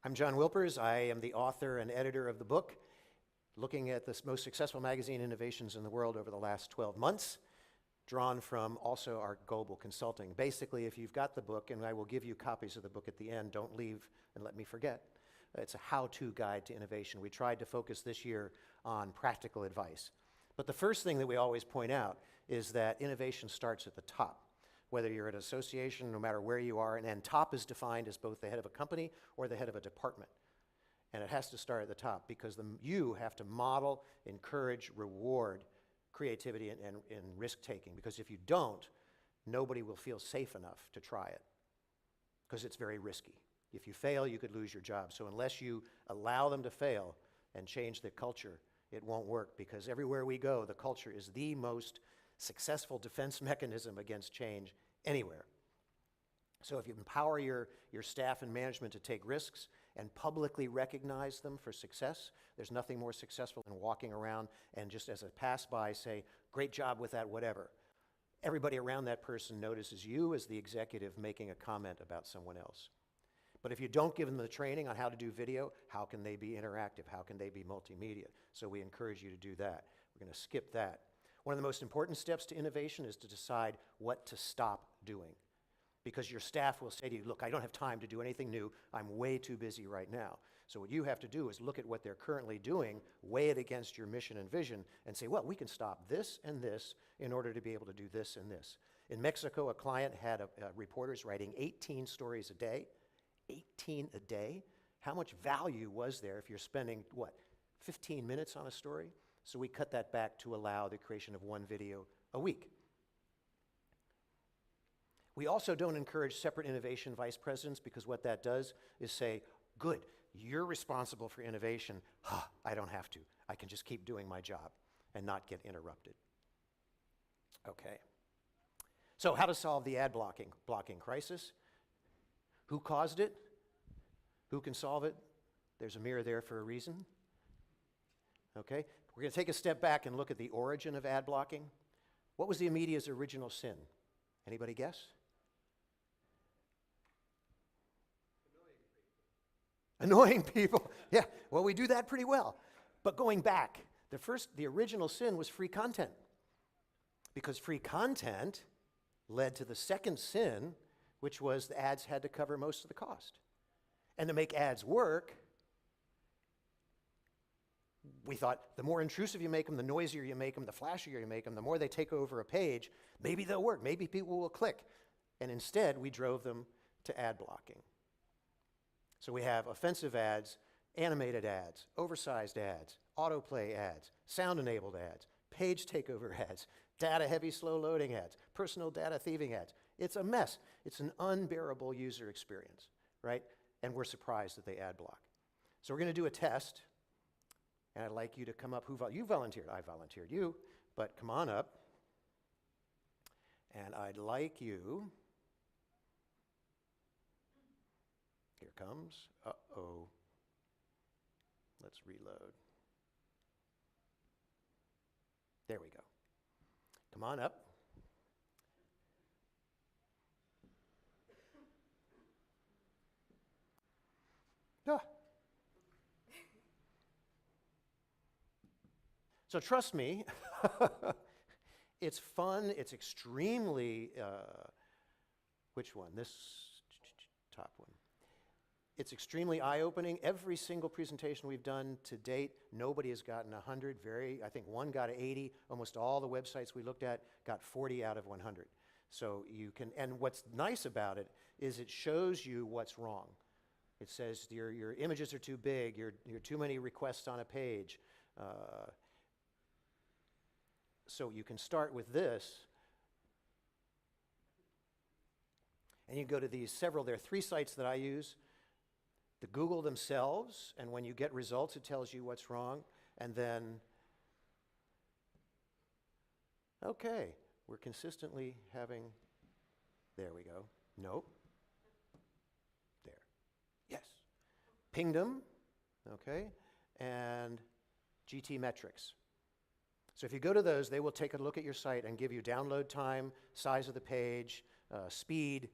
I'm John Wilpers. I am the author and editor of the book, looking at the most successful magazine innovations in the world over the last 12 months, drawn from also our global consulting. Basically, if you've got the book, and I will give you copies of the book at the end, don't leave and let me forget. It's a how-to guide to innovation. We tried to focus this year on practical advice. But the first thing that we always point out is that innovation starts at the top. Whether you're at an association, no matter where you are, and top is defined as both the head of a company or the head of a department. And it has to start at the top because you have to model, encourage, reward creativity and risk-taking. Because if you don't, nobody will feel safe enough to try it because it's very risky. If you fail, you could lose your job. So unless you allow them to fail and change the culture, it won't work because everywhere we go, the culture is the most successful defense mechanism against change anywhere. So if you empower your staff and management to take risks and publicly recognize them for success, there's nothing more successful than walking around and just as a pass-by say, great job with that, whatever. Everybody around that person notices you as the executive making a comment about someone else. But if you don't give them the training on how to do video, how can they be interactive? How can they be multimedia? So we encourage you to do that. We're going to skip that. One of the most important steps to innovation is to decide what to stop doing. Because your staff will say to you, look, I don't have time to do anything new. I'm way too busy right now. So what you have to do is look at what they're currently doing, weigh it against your mission and vision, and say, well, we can stop this and this in order to be able to do this and this. In Mexico, a client had reporters writing 18 stories a day. 18 a day? How much value was there if you're spending, 15 minutes on a story? So we cut that back to allow the creation of one video a week. We also don't encourage separate innovation vice presidents because what that does is say, good, you're responsible for innovation. I don't have to. I can just keep doing my job and not get interrupted. Okay. So how to solve the ad blocking crisis? Who caused it? Who can solve it? There's a mirror there for a reason. Okay? We're going to take a step back and look at the origin of ad blocking. What was the media's original sin? Anybody guess? Annoying people. Yeah, well, we do that pretty well. But going back, the original sin was free content. Because free content led to the second sin, which was the ads had to cover most of the cost. And to make ads work, we thought the more intrusive you make them, the noisier you make them, the flashier you make them, the more they take over a page, maybe they'll work, maybe people will click. And instead, we drove them to ad blocking. So we have offensive ads, animated ads, oversized ads, autoplay ads, sound-enabled ads, page takeover ads, data-heavy slow-loading ads, personal data thieving ads. It's a mess. It's an unbearable user experience, right? And we're surprised that they ad block. So we're going to do a test. And I'd like you to come up. You volunteered. I volunteered you. But come on up. And I'd like you. Here comes. Uh-oh. Let's reload. There we go. Come on up. Ah. So trust me, it's fun, it's extremely, which one? This top one. It's extremely eye-opening. Every single presentation we've done to date, nobody has gotten 100, I think one got 80. Almost all the websites we looked at got 40 out of 100. So you can, and what's nice about it is it shows you what's wrong. It says your images are too big, you're too many requests on a page. So you can start with this, and you go to these several, there are 3 sites that I use. The Google themselves, and when you get results, it tells you what's wrong, and then, okay, we're consistently having, there we go, nope, there, yes, Pingdom, okay, and GT Metrics. So if you go to those, they will take a look at your site and give you download time, size of the page, speed,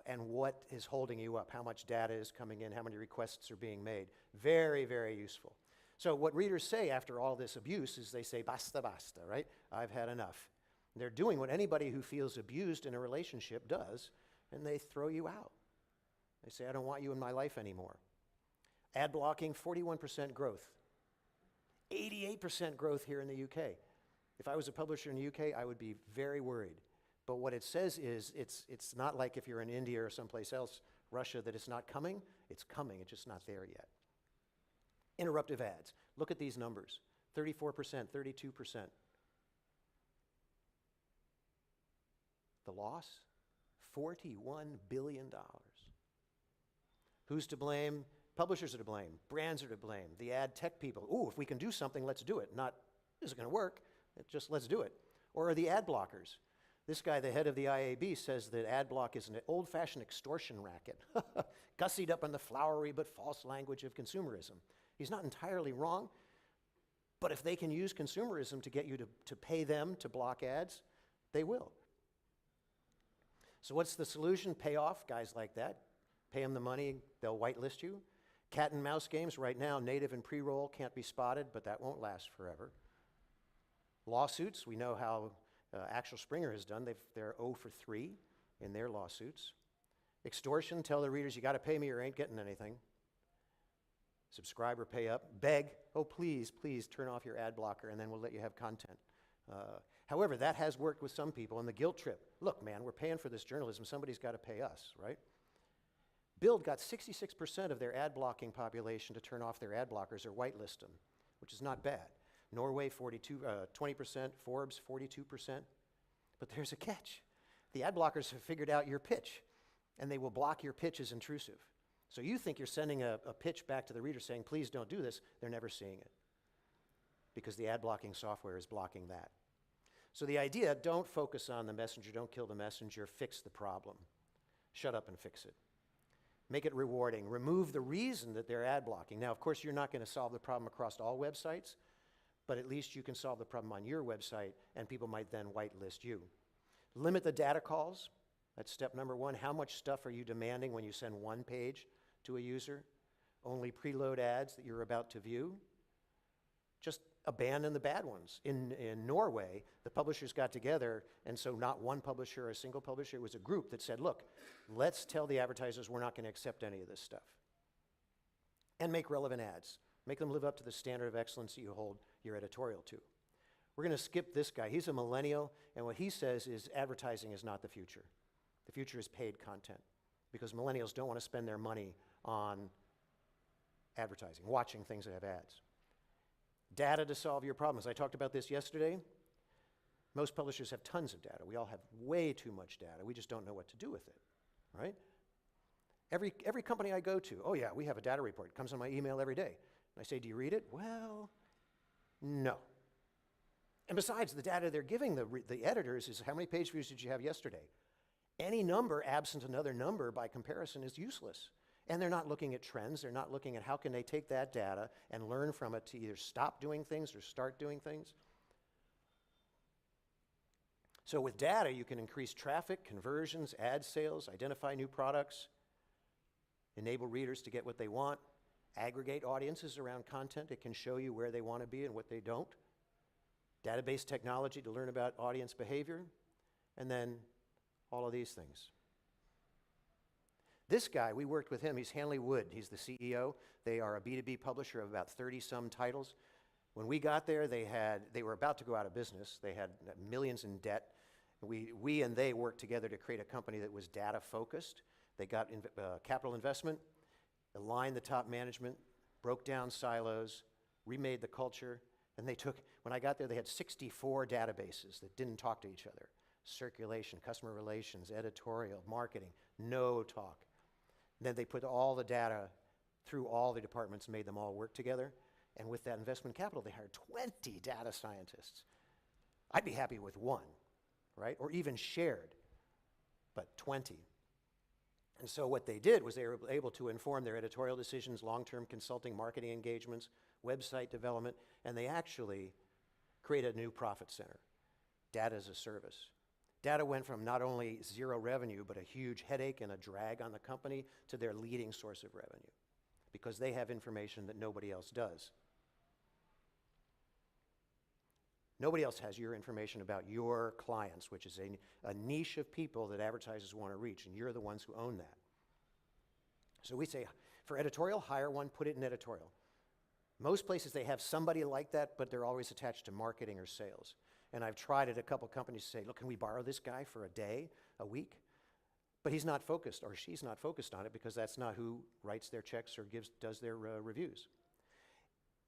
and what is holding you up, how much data is coming in, how many requests are being made. Very, very useful. So what readers say after all this abuse is they say, basta, basta, right? I've had enough. They're doing what anybody who feels abused in a relationship does, and they throw you out. They say, I don't want you in my life anymore. Ad blocking, 41% growth. 88% growth here in the UK. If I was a publisher in the UK, I would be very worried. But what it says is it's not like if you're in India or someplace else, Russia, that it's not coming. It's coming, it's just not there yet. Interruptive ads. Look at these numbers. 34%, 32%. The loss? $41 billion. Who's to blame? Publishers are to blame. Brands are to blame. The ad tech people. Ooh, if we can do something, let's do it. Not, this is going to work. Just let's do it. Or are the ad blockers? This guy, the head of the IAB, says that ad block is an old-fashioned extortion racket, gussied up in the flowery but false language of consumerism. He's not entirely wrong, but if they can use consumerism to get you to pay them to block ads, they will. So what's the solution? Pay off guys like that. Pay them the money, they'll whitelist you. Cat and mouse games right now, native and pre-roll can't be spotted, but that won't last forever. Lawsuits, we know how Axel Springer has done. They're 0 for 3 in their lawsuits. Extortion, tell the readers, you got to pay me or ain't getting anything. Subscribe or pay up. Beg, oh please, please turn off your ad blocker and then we'll let you have content. However, that has worked with some people. And the guilt trip, look man, we're paying for this journalism, somebody's got to pay us, right? Build got 66% of their ad blocking population to turn off their ad blockers or whitelist them, which is not bad. Norway, 20%, Forbes, 42%. But there's a catch. The ad blockers have figured out your pitch, and they will block your pitch as intrusive. So you think you're sending a pitch back to the reader saying, please don't do this. They're never seeing it because the ad blocking software is blocking that. So the idea, don't focus on the messenger, don't kill the messenger, fix the problem. Shut up and fix it. Make it rewarding. Remove the reason that they're ad blocking. Now, of course, you're not going to solve the problem across all websites, but at least you can solve the problem on your website, and people might then whitelist you. Limit the data calls. That's step number one. How much stuff are you demanding when you send one page to a user? Only preload ads that you're about to view. Just abandon the bad ones. In Norway, the publishers got together, and so not one publisher or a single publisher, it was a group that said, look, let's tell the advertisers we're not going to accept any of this stuff. And make relevant ads. Make them live up to the standard of excellence that you hold your editorial to. We're going to skip this guy. He's a millennial, and what he says is advertising is not the future. The future is paid content, because millennials don't want to spend their money on advertising, watching things that have ads. Data to solve your problems. I talked about this yesterday. Most publishers have tons of data. We all have way too much data. We just don't know what to do with it, right? Every company I go to, oh yeah, we have a data report. It comes on my email every day. And I say, do you read it? Well, no. And besides, the data they're giving the editors is how many page views did you have yesterday? Any number absent another number by comparison is useless. And they're not looking at trends. They're not looking at how can they take that data and learn from it to either stop doing things or start doing things. So with data, you can increase traffic, conversions, ad sales, identify new products, enable readers to get what they want, aggregate audiences around content. It can show you where they want to be and what they don't. Database technology to learn about audience behavior, and then all of these things. This guy, we worked with him. He's Hanley Wood. He's the CEO. They are a B2B publisher of about 30-some titles. When we got there, they were about to go out of business. They had millions in debt. We and they worked together to create a company that was data-focused. They got capital investment, aligned the top management, broke down silos, remade the culture, and when I got there, they had 64 databases that didn't talk to each other. Circulation, customer relations, editorial, marketing, no talk. Then they put all the data through all the departments, made them all work together. And with that investment capital, they hired 20 data scientists. I'd be happy with one, right? Or even shared, but 20. And so what they did was they were able to inform their editorial decisions, long-term consulting, marketing engagements, website development, and they actually created a new profit center, data as a service. Data went from not only zero revenue, but a huge headache and a drag on the company to their leading source of revenue because they have information that nobody else does. Nobody else has your information about your clients, which is a niche of people that advertisers want to reach, and you're the ones who own that. So we say, for editorial, hire one, put it in editorial. Most places they have somebody like that, but they're always attached to marketing or sales. And I've tried at a couple companies to say, look, can we borrow this guy for a day, a week? But he's not focused, or she's not focused on it, because that's not who writes their checks or does their reviews.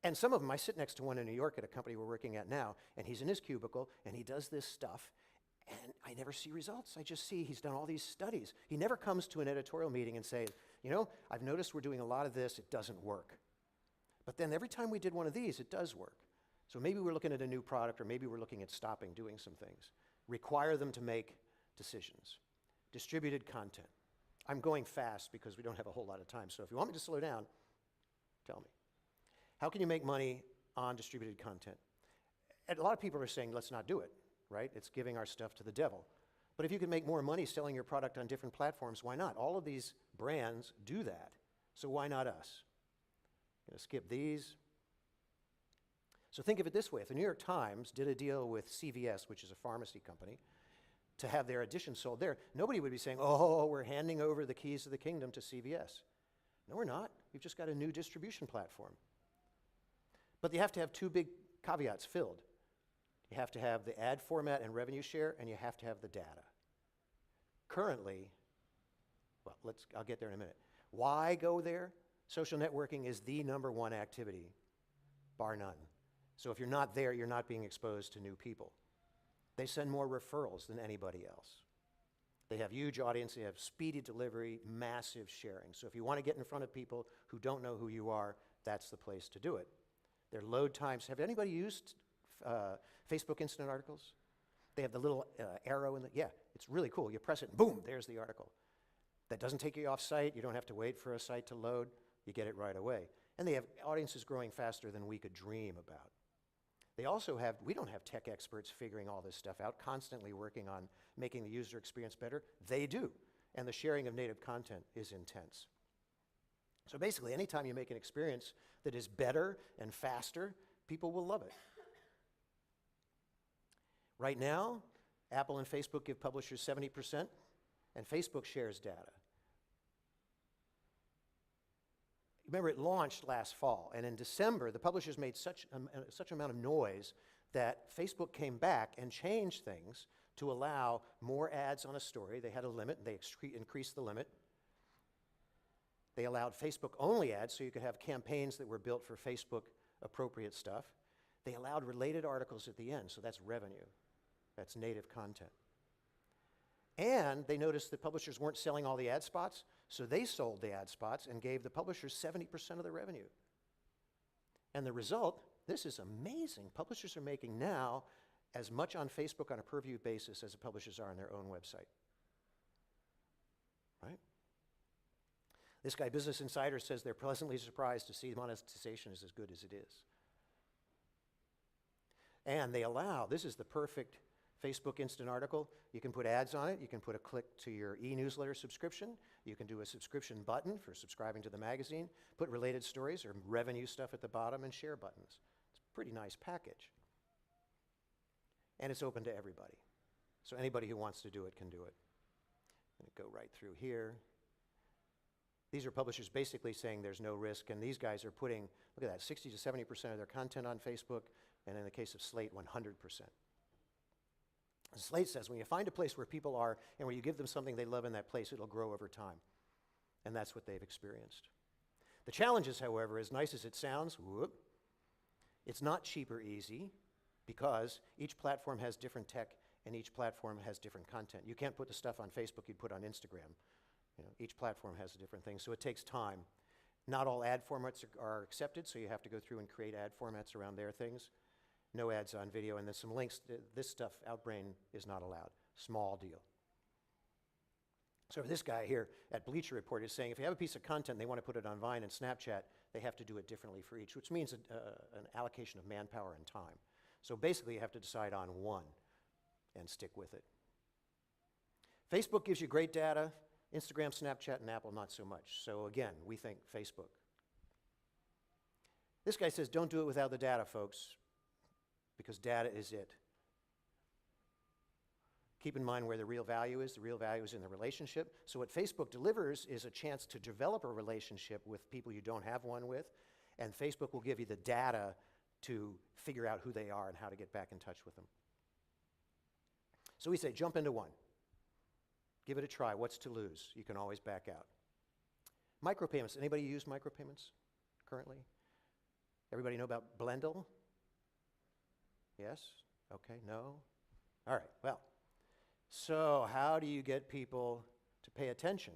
And some of them, I sit next to one in New York at a company we're working at now, and he's in his cubicle, and he does this stuff, and I never see results. I just see he's done all these studies. He never comes to an editorial meeting and says, you know, I've noticed we're doing a lot of this, it doesn't work. But then every time we did one of these, it does work. So maybe we're looking at a new product, or maybe we're looking at stopping doing some things. Require them to make decisions. Distributed content. I'm going fast because we don't have a whole lot of time, so if you want me to slow down, tell me. How can you make money on distributed content? And a lot of people are saying, let's not do it, right? It's giving our stuff to the devil. But if you can make more money selling your product on different platforms, why not? All of these brands do that, so why not us? I'm going to skip these. So think of it this way. If the New York Times did a deal with CVS, which is a pharmacy company, to have their edition sold there, nobody would be saying, oh, we're handing over the keys of the kingdom to CVS. No, we're not. We've just got a new distribution platform. But you have to have two big caveats filled. You have to have the ad format and revenue share, and you have to have the data. Currently, well, I'll get there in a minute. Why go there? Social networking is the #1 activity, bar none. So if you're not there, you're not being exposed to new people. They send more referrals than anybody else. They have huge audience, they have speedy delivery, massive sharing. So if you want to get in front of people who don't know who you are, that's the place to do it. Their load times, have anybody used Facebook Instant Articles? They have the little arrow in the, yeah, it's really cool. You press it, and boom, there's the article. That doesn't take you off site. You don't have to wait for a site to load. You get it right away. And they have audiences growing faster than we could dream about. They also have, we don't have tech experts figuring all this stuff out, constantly working on making the user experience better. They do. And the sharing of native content is intense. So basically, anytime you make an experience that is better and faster, people will love it. Right now, Apple and Facebook give publishers 70%, and Facebook shares data. Remember, it launched last fall, and in December, the publishers made such amount of noise that Facebook came back and changed things to allow more ads on a story. They had a limit, and they increased the limit. They allowed Facebook-only ads, so you could have campaigns that were built for Facebook-appropriate stuff. They allowed related articles at the end, so that's revenue. That's native content. And they noticed that publishers weren't selling all the ad spots, so they sold the ad spots and gave the publishers 70% of the revenue. And the result, this is amazing. Publishers are making now as much on Facebook on a per-view basis as the publishers are on their own website. Right? This guy, Business Insider, says they're pleasantly surprised to see monetization is as good as it is. And they allow, this is the perfect Facebook Instant Article. You can put ads on it. You can put a click to your e-newsletter subscription. You can do a subscription button for subscribing to the magazine, put related stories or revenue stuff at the bottom, and share buttons. It's a pretty nice package. And it's open to everybody. So anybody who wants to do it can do it. I'm going to go right through here. These are publishers basically saying there's no risk, and these guys are putting, look at that, 60 to 70% of their content on Facebook, and in the case of Slate, 100%. Slate says when you find a place where people are and where you give them something they love in that place, it'll grow over time. And that's what they've experienced. The challenge is, however, as nice as it sounds, it's not cheap or easy because each platform has different tech and each platform has different content. You can't put the stuff on Facebook you'd put on Instagram. You know, each platform has a different thing, so it takes time. Not all ad formats are accepted, so you have to go through and create ad formats around their things. No ads on video, and then some links. This stuff, Outbrain, is not allowed. Small deal. So this guy here at Bleacher Report is saying if you have a piece of content and they want to put it on Vine and Snapchat, they have to do it differently for each, which means an allocation of manpower and time. So basically you have to decide on one and stick with it. Facebook gives you great data. Instagram, Snapchat, and Apple, not so much. So again, we think Facebook. This guy says, don't do it without the data, folks, because data is it. Keep in mind where the real value is. The real value is in the relationship. So what Facebook delivers is a chance to develop a relationship with people you don't have one with, and Facebook will give you the data to figure out who they are and how to get back in touch with them. So we say, jump into one. Give it a try. What's to lose? You can always back out. Micropayments. Anybody use micropayments currently? Everybody know about Blendle? Yes? Okay, no? All right, well, so how do you get people to pay attention?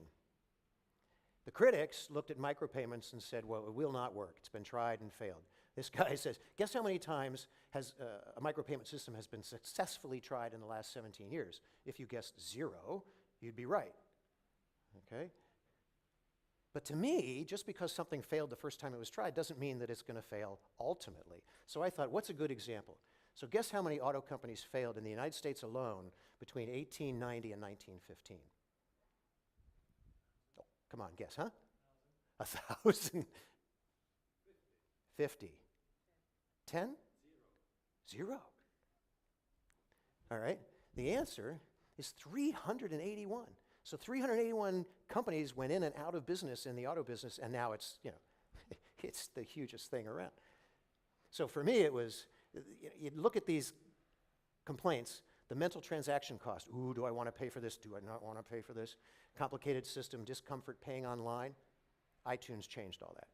The critics looked at micropayments and said, well, it will not work. It's been tried and failed. This guy says, guess how many times has a micropayment system has been successfully tried in the last 17 years? If you guessed 0, you'd be right, okay? But to me, just because something failed the first time it was tried doesn't mean that it's going to fail ultimately. So I thought, what's a good example? So guess how many auto companies failed in the United States alone between 1890 and 1915? Oh, come on, guess, huh? 1,000? 50. 10? 0. All right, the answer is 381. So 381 companies went in and out of business in the auto business, and now it's, it's the hugest thing around. So for me, it was, you look at these complaints, the mental transaction cost. Ooh, do I want to pay for this? Do I not want to pay for this? Complicated system, discomfort paying online. iTunes changed all that.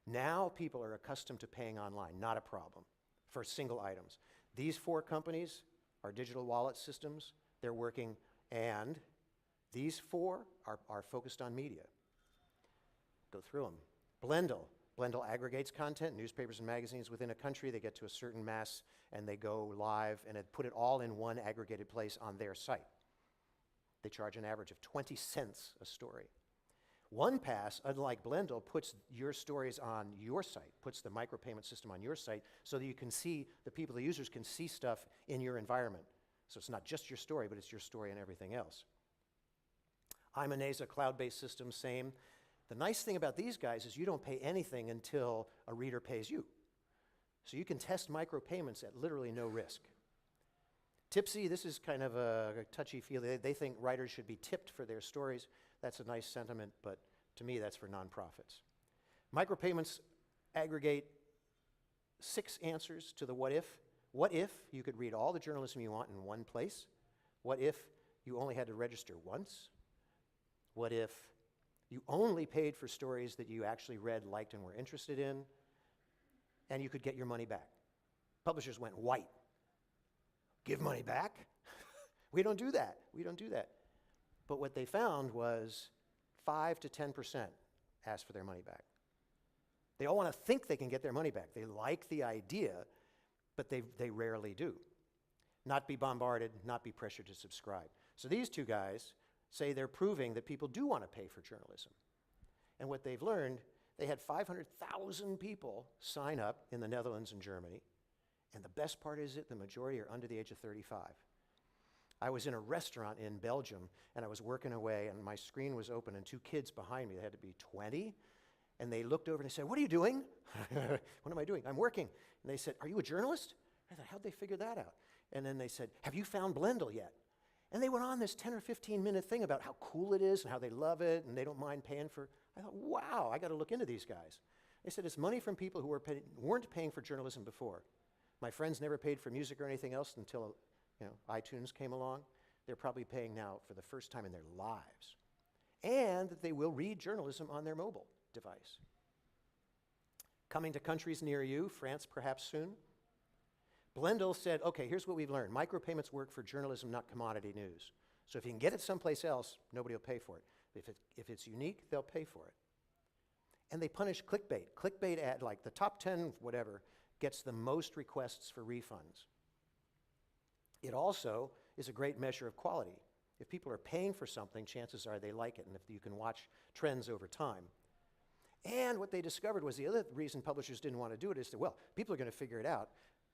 Now people are accustomed to paying online, not a problem for single items. These 4 companies are digital wallet systems. They're working, and these 4 are focused on media. Go through them. Blendle. Blendle aggregates content, newspapers and magazines within a country. They get to a certain mass, and they go live, and put it all in one aggregated place on their site. They charge an average of 20 cents a story. OnePass, unlike Blendle, puts your stories on your site, puts the micropayment system on your site so that you can see, the users can see stuff in your environment. So it's not just your story, but it's your story and everything else. Imanesa, cloud-based system, same. The nice thing about these guys is you don't pay anything until a reader pays you. So you can test micropayments at literally no risk. Tipsy, this is kind of a touchy-feely. They think writers should be tipped for their stories. That's a nice sentiment, but to me, that's for nonprofits. Micropayments aggregate 6 answers to the what if. What if you could read all the journalism you want in one place? What if you only had to register once? What if you only paid for stories that you actually read, liked, and were interested in, and you could get your money back? Publishers went white. Give money back? We don't do that. We don't do that. But what they found was 5 to 10% asked for their money back. They all want to think they can get their money back. They like the idea, but they rarely do. Not be bombarded, not be pressured to subscribe. So these 2 guys say they're proving that people do want to pay for journalism. And what they've learned, they had 500,000 people sign up in the Netherlands and Germany. And the best part is that the majority are under the age of 35. I was in a restaurant in Belgium, and I was working away, and my screen was open, and 2 kids behind me, they had to be 20, and they looked over and they said, what are you doing? What am I doing? I'm working. And they said, are you a journalist? I thought, how'd they figure that out? And then they said, have you found Blendle yet? And they went on this 10 or 15-minute thing about how cool it is and how they love it and they don't mind paying for. I thought, wow, I got to look into these guys. They said it's money from people who weren't paying for journalism before. My friends never paid for music or anything else until iTunes came along. They're probably paying now for the first time in their lives. And that they will read journalism on their mobile device. Coming to countries near you, France perhaps soon. Blendle said, okay, here's what we've learned. Micropayments work for journalism, not commodity news. So if you can get it someplace else, nobody will pay for it. If it's unique, they'll pay for it. And they punish clickbait. Clickbait ad, like the top 10, whatever, gets the most requests for refunds. It also is a great measure of quality. If people are paying for something, chances are they like it, and if you can watch trends over time. And what they discovered was the other reason publishers didn't want to do it is that, well, people are going to figure it out.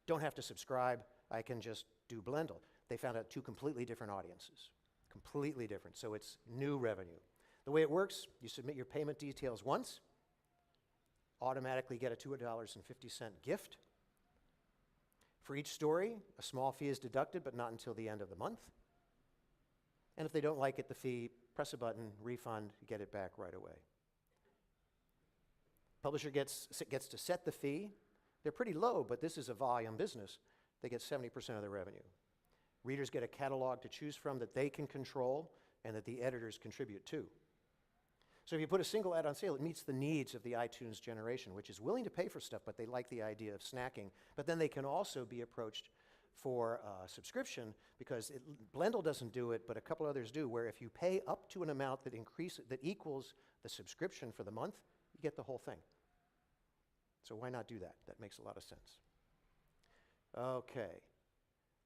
Don't have to subscribe. I can just do Blendle. They found out 2 completely different audiences. Completely different. So it's new revenue. The way it works, you submit your payment details once, automatically get a $2.50 gift. For each story, a small fee is deducted, but not until the end of the month. And if they don't like it, the fee, press a button, refund, get it back right away. Publisher gets to set the fee. They're pretty low, but this is a volume business. They get 70% of the revenue. Readers get a catalog to choose from that they can control and that the editors contribute to. So if you put a single ad on sale, it meets the needs of the iTunes generation, which is willing to pay for stuff, but they like the idea of snacking. But then they can also be approached for subscription, because Blendle doesn't do it, but a couple others do, where if you pay up to an amount that equals the subscription for the month, you get the whole thing. So why not do that? That makes a lot of sense. Okay.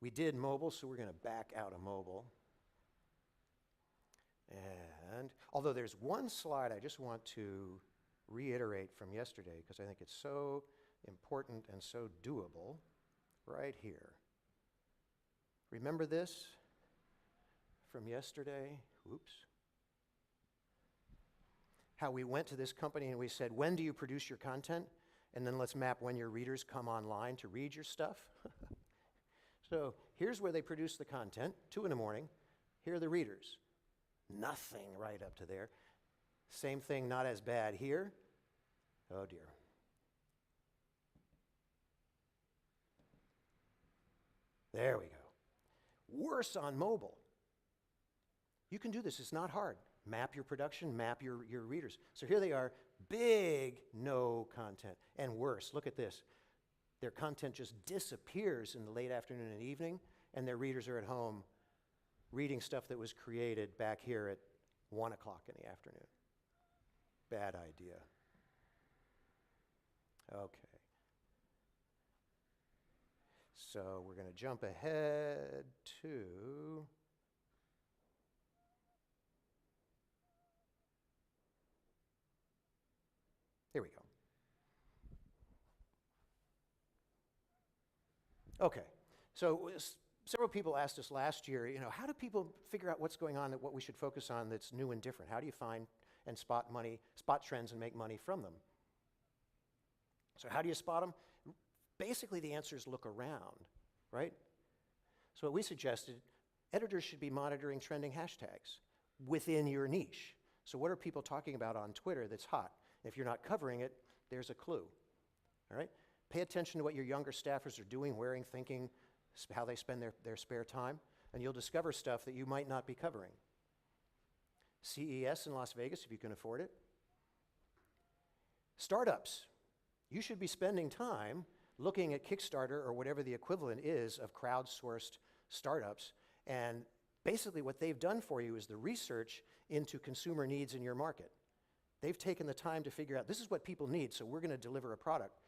We did mobile, so we're going to back out of mobile. And although there's one slide I just want to reiterate from yesterday, because I think it's so important and so doable, right here. Remember this from yesterday? Oops. How we went to this company and we said, when do you produce your content? And then let's map when your readers come online to read your stuff. So here's where they produce the content, 2 in the morning. Here are the readers. Nothing right up to there. Same thing, not as bad here. Oh dear. There we go. Worse on mobile. You can do this, it's not hard. Map your production, map your readers. So here they are, big no content. And worse, look at this. Their content just disappears in the late afternoon and evening, and their readers are at home reading stuff that was created back here at 1 o'clock in the afternoon. Bad idea. Okay. So we're going to jump ahead to here we go. Okay, so several people asked us last year, how do people figure out what's going on, what we should focus on that's new and different? How do you find and spot trends and make money from them? So how do you spot them? Basically, the answer is look around, right? So what we suggested, editors should be monitoring trending hashtags within your niche. So what are people talking about on Twitter that's hot? If you're not covering it, there's a clue, all right? Pay attention to what your younger staffers are doing, wearing, thinking, how they spend their spare time, and you'll discover stuff that you might not be covering. CES in Las Vegas, if you can afford it. Startups. You should be spending time looking at Kickstarter or whatever the equivalent is of crowdsourced startups, and basically what they've done for you is the research into consumer needs in your market. They've taken the time to figure out, this is what people need, so we're going to deliver a product.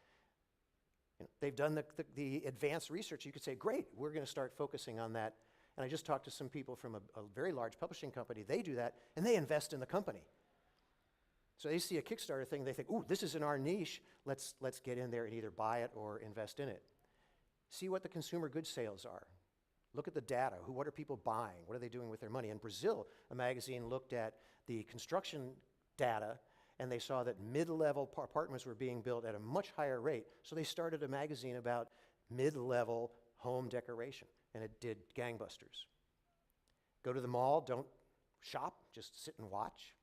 They've done the advanced research. You could say, great, we're going to start focusing on that. And I just talked to some people from a very large publishing company. They do that, and they invest in the company. So they see a Kickstarter thing, they think, ooh, this is in our niche. Let's get in there and either buy it or invest in it. See what the consumer goods sales are. Look at the data. What are people buying? What are they doing with their money? In Brazil, a magazine looked at the construction data, and they saw that mid-level apartments were being built at a much higher rate. So they started a magazine about mid-level home decoration, and it did gangbusters. Go to the mall, don't shop, just sit and watch.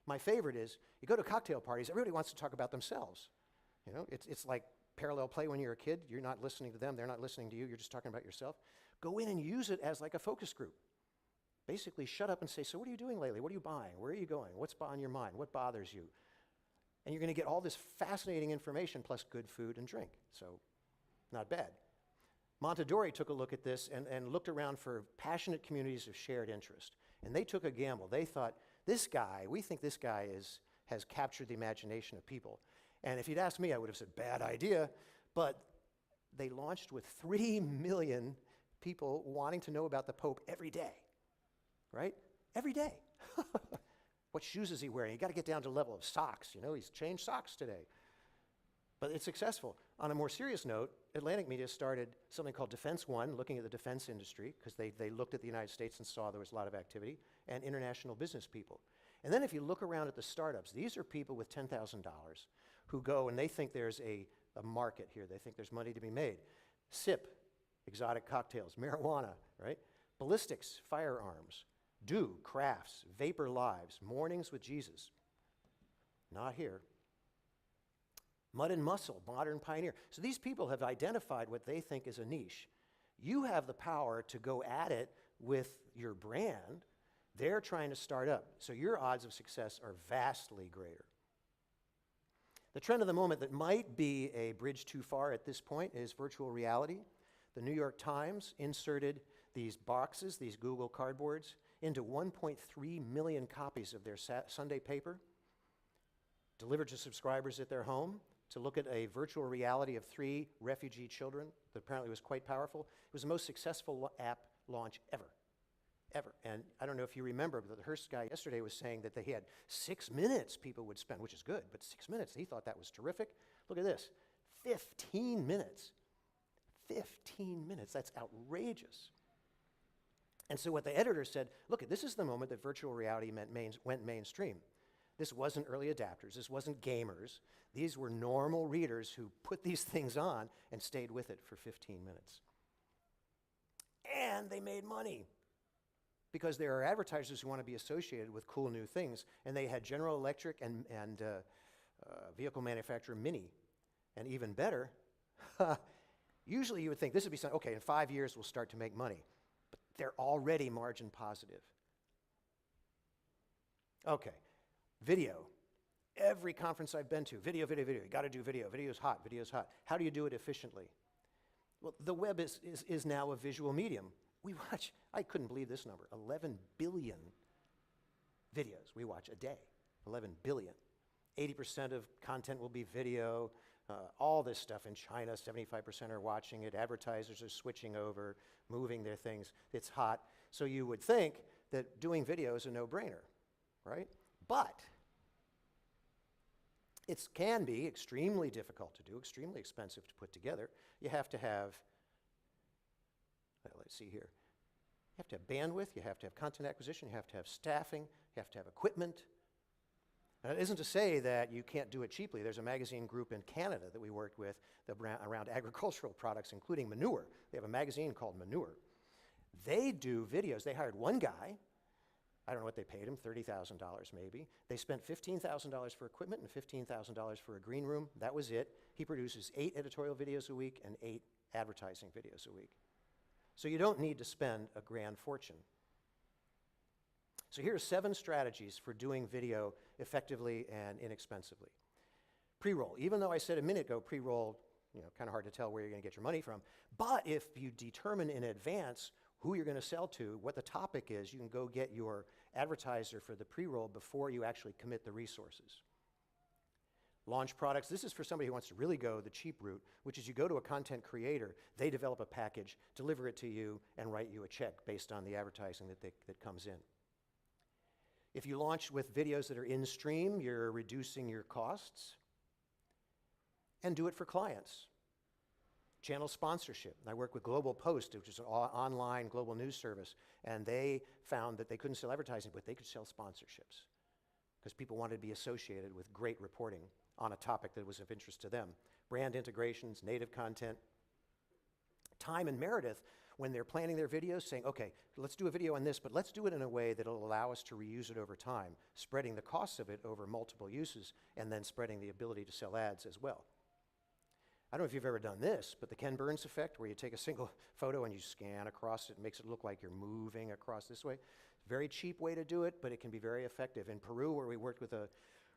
My favorite is, you go to cocktail parties, everybody wants to talk about themselves. It's like parallel play when you're a kid. You're not listening to them, they're not listening to you, you're just talking about yourself. Go in and use it as like a focus group. Basically, shut up and say, so what are you doing lately? What are you buying? Where are you going? What's on your mind? What bothers you? And you're going to get all this fascinating information plus good food and drink. So, not bad. Montadori took a look at this and looked around for passionate communities of shared interest. And they took a gamble. They thought, we think this guy has captured the imagination of people. And if you'd asked me, I would have said, bad idea. But they launched with 3 million people wanting to know about the Pope every day. Right? Every day. What shoes is he wearing? You got to get down to the level of socks. He's changed socks today. But it's successful. On a more serious note, Atlantic Media started something called Defense One, looking at the defense industry, because they looked at the United States and saw there was a lot of activity, and international business people. And then if you look around at the startups, these are people with $10,000 who go and they think there's a market here. They think there's money to be made. SIP, exotic cocktails, marijuana, right? Ballistics, firearms, Do, crafts, vapor lives, mornings with Jesus. Not here. Mud and muscle, modern pioneer. So these people have identified what they think is a niche. You have the power to go at it with your brand. They're trying to start up. So your odds of success are vastly greater. The trend of the moment that might be a bridge too far at this point is virtual reality. The New York Times inserted these boxes, these Google Cardboards, into 1.3 million copies of their Sunday paper, delivered to subscribers at their home to look at a virtual reality of 3 refugee children that apparently was quite powerful. It was the most successful app launch ever. And I don't know if you remember, but the Hearst guy yesterday was saying that he had 6 minutes people would spend, which is good, but 6 minutes, he thought that was terrific. Look at this, 15 minutes. 15 minutes, that's outrageous. And so what the editor said, look, this is the moment that virtual reality went mainstream. This wasn't early adapters, this wasn't gamers. These were normal readers who put these things on and stayed with it for 15 minutes. And they made money, because there are advertisers who want to be associated with cool new things, and they had General Electric and vehicle manufacturer Mini. And even better, usually you would think this would be something, okay, in 5 years we'll start to make money. But they're already margin positive. Okay, video. Every conference I've been to, video. You got to do video. Video's hot. How do you do it efficiently? Well, the web is now a visual medium. We watch, I couldn't believe this number, 11 billion videos we watch a day. 11 billion. 80% of content will be video. All this stuff in China, 75% are watching it. Advertisers are switching over, moving their things. It's hot. So you would think that doing video is a no-brainer, right? But it can be extremely difficult to do, extremely expensive to put together. You have to have, let's see here. You have to have bandwidth, you have to have content acquisition, you have to have staffing, you have to have equipment. Now, it isn't to say that you can't do it cheaply. There's a magazine group in Canada that we worked with around agricultural products, including manure. They have a magazine called Manure. They do videos. They hired one guy. I don't know what they paid him, $30,000 maybe. They spent $15,000 for equipment and $15,000 for a green room. That was it. He produces 8 editorial videos a week and 8 advertising videos a week. So you don't need to spend a grand fortune. So here are 7 strategies for doing video effectively and inexpensively. Pre-roll. Even though I said a minute ago, pre-roll, kind of hard to tell where you're going to get your money from. But if you determine in advance who you're going to sell to, what the topic is, you can go get your advertiser for the pre-roll before you actually commit the resources. Launch products. This is for somebody who wants to really go the cheap route, which is you go to a content creator, they develop a package, deliver it to you, and write you a check based on the advertising that comes in. If you launch with videos that are in-stream, you're reducing your costs. And do it for clients. Channel sponsorship. I work with Global Post, which is an online global news service, and they found that they couldn't sell advertising, but they could sell sponsorships because people wanted to be associated with great reporting on a topic that was of interest to them. Brand integrations, native content. Time and Meredith, when they're planning their videos, saying, okay, let's do a video on this, but let's do it in a way that will allow us to reuse it over time, spreading the costs of it over multiple uses, and then spreading the ability to sell ads as well. I don't know if you've ever done this, but the Ken Burns effect, where you take a single photo and you scan across it, it makes it look like you're moving across this way. Very cheap way to do it, but it can be very effective. In Peru, where we worked with a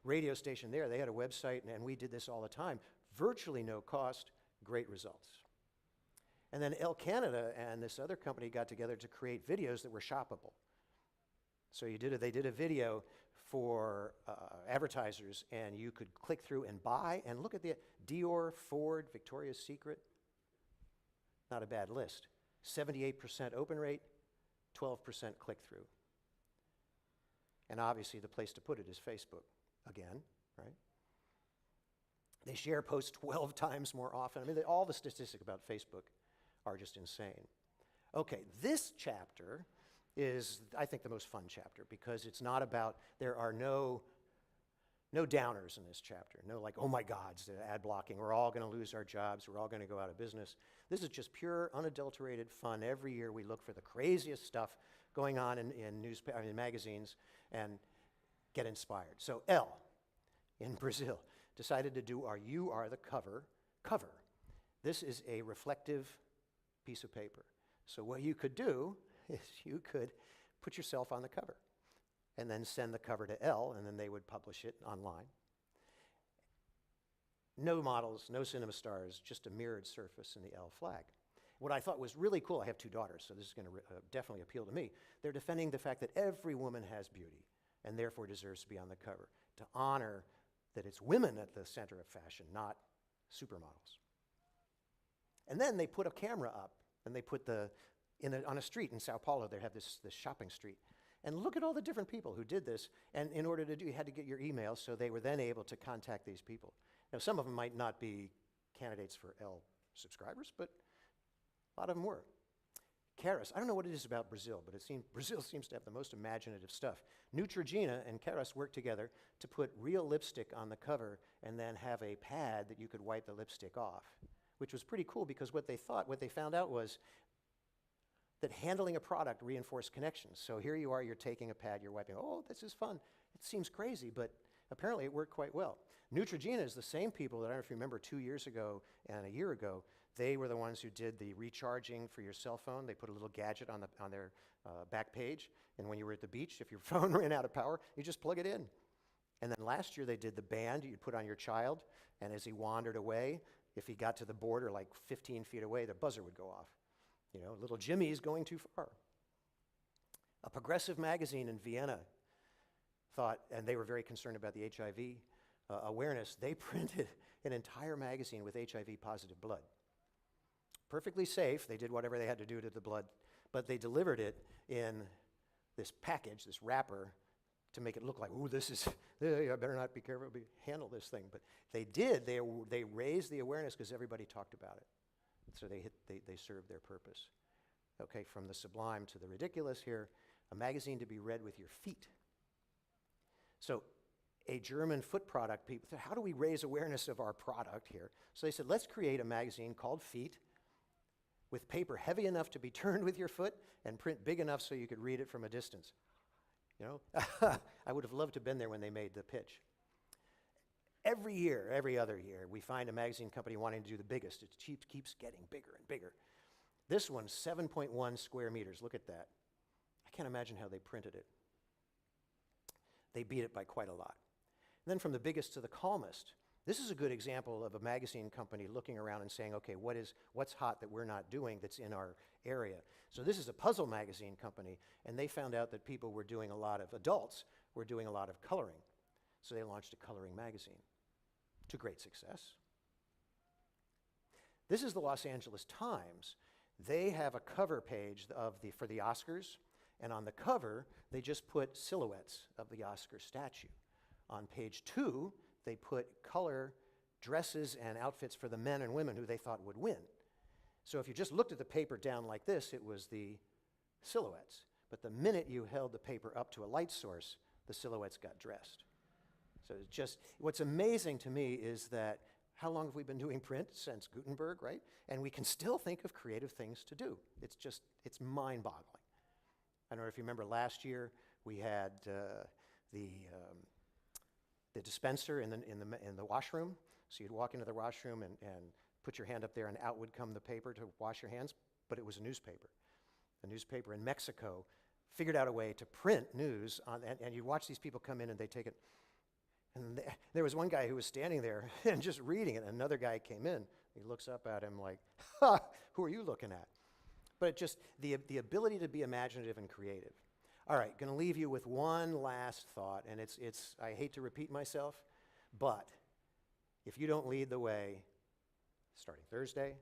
radio station there, they had a website, and we did this all the time. Virtually no cost, great results. And then El Canada and this other company got together to create videos that were shoppable. So they did a video for advertisers, and you could click through and buy, and look at the Dior, Ford, Victoria's Secret. Not a bad list. 78% open rate, 12% click-through. And obviously the place to put it is Facebook, again, right? They share posts 12 times more often. I mean, all the statistics about Facebook are just insane. Okay, this chapter is, I think, the most fun chapter because it's not about, there are no downers in this chapter. No like, oh my God, it's ad blocking. We're all going to lose our jobs. We're all going to go out of business. This is just pure, unadulterated fun. Every year we look for the craziest stuff going on in magazines and get inspired. So Elle, in Brazil, decided to do our You Are the Cover cover. This is a reflective piece of paper. So what you could do is you could put yourself on the cover and then send the cover to Elle, and then they would publish it online. No models, no cinema stars, just a mirrored surface in the Elle flag. What I thought was really cool, I have two daughters, so this is going to definitely appeal to me. They're defending the fact that every woman has beauty and therefore deserves to be on the cover, to honor that it's women at the center of fashion, not supermodels. And then they put a camera up, and they put on a street in Sao Paulo, they have this shopping street. And look at all the different people who did this, and in order to do, you had to get your email, so they were then able to contact these people. Now, some of them might not be candidates for Elle subscribers, but a lot of them were. Caras, I don't know what it is about Brazil, but Brazil seems to have the most imaginative stuff. Neutrogena and Caras worked together to put real lipstick on the cover and then have a pad that you could wipe the lipstick off, which was pretty cool because what they found out was that handling a product reinforced connections. So here you are, you're taking a pad, you're wiping, oh, this is fun. It seems crazy, but apparently it worked quite well. Neutrogena is the same people that I don't know if you remember 2 years ago and a year ago, they were the ones who did the recharging for your cell phone. They put a little gadget on their back page, and when you were at the beach, if your phone ran out of power, you just plug it in. And then last year they did the band you'd put on your child, and as he wandered away, if he got to the border like 15 feet away, the buzzer would go off. You know, little Jimmy's going too far. A progressive magazine in Vienna thought, and they were very concerned about the HIV awareness, they printed an entire magazine with HIV-positive blood. Perfectly safe, they did whatever they had to do to the blood, but they delivered it in this package, this wrapper, to make it look like, ooh, this is, I better not be careful, handle this thing. But they did, they raised the awareness because everybody talked about it. So they served their purpose. Okay, from the sublime to the ridiculous here, a magazine to be read with your feet. So a German foot product, people said, how do we raise awareness of our product here? So they said, let's create a magazine called Feet with paper heavy enough to be turned with your foot and print big enough so you could read it from a distance. You know, I would have loved to have been there when they made the pitch. Every year, every other year, we find a magazine company wanting to do the biggest. It keeps getting bigger and bigger. This one's 7.1 square meters. Look at that. I can't imagine how they printed it. They beat it by quite a lot. And then from the biggest to the calmest, this is a good example of a magazine company looking around and saying, okay, what's hot that we're not doing that's in our area? So this is a puzzle magazine company, and they found out that adults were doing a lot of coloring. So they launched a coloring magazine to great success. This is the Los Angeles Times. They have a cover page for the Oscars, and on the cover, they just put silhouettes of the Oscar statue. On page 2, they put color dresses and outfits for the men and women who they thought would win. So if you just looked at the paper down like this, it was the silhouettes. But the minute you held the paper up to a light source, the silhouettes got dressed. So it's just, what's amazing to me is that how long have we been doing print? Since Gutenberg, right? And we can still think of creative things to do. It's mind-boggling. I don't know if you remember last year, we had the dispenser in the washroom. So you'd walk into the washroom and put your hand up there, and out would come the paper to wash your hands, but it was a newspaper. A newspaper in Mexico figured out a way to print news, and you'd watch these people come in and they take it. And there was one guy who was standing there and just reading it, and another guy came in. He looks up at him like, ha, who are you looking at? But it just, the ability to be imaginative and creative. All right, going to leave you with one last thought, and it's I hate to repeat myself, but if you don't lead the way, starting Thursday,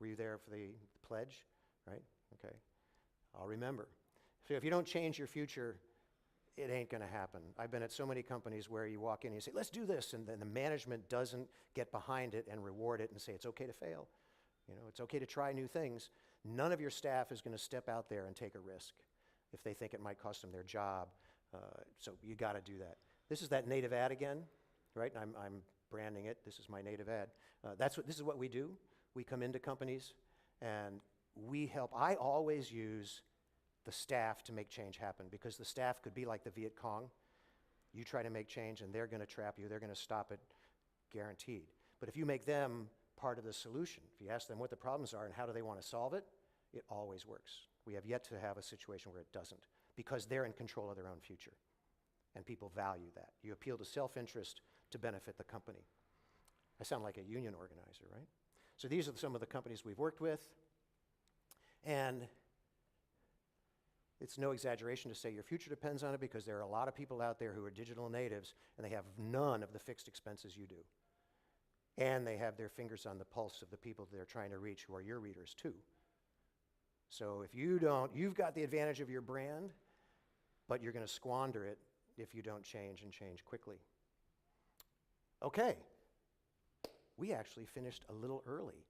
were you there for the pledge, right? Okay, I'll remember. So if you don't change your future, it ain't going to happen. I've been at so many companies where you walk in and you say, let's do this, and then the management doesn't get behind it and reward it and say, it's okay to fail. It's okay to try new things. None of your staff is going to step out there and take a risk if they think it might cost them their job. So you got to do that. This is that native ad again, right? I'm branding it. This is my native ad. This is what we do. We come into companies and we help. I always use the staff to make change happen, because the staff could be like the Viet Cong. You try to make change and they're going to trap you. They're going to stop it, guaranteed. But if you make them part of the solution, if you ask them what the problems are and how do they want to solve it, it always works. We have yet to have a situation where it doesn't, because they're in control of their own future. And people value that. You appeal to self-interest to benefit the company. I sound like a union organizer, right? So these are some of the companies we've worked with. And it's no exaggeration to say your future depends on it, because there are a lot of people out there who are digital natives and they have none of the fixed expenses you do. And they have their fingers on the pulse of the people they're trying to reach, who are your readers too. So if you don't, you've got the advantage of your brand, but you're going to squander it if you don't change, and change quickly. Okay, we actually finished a little early.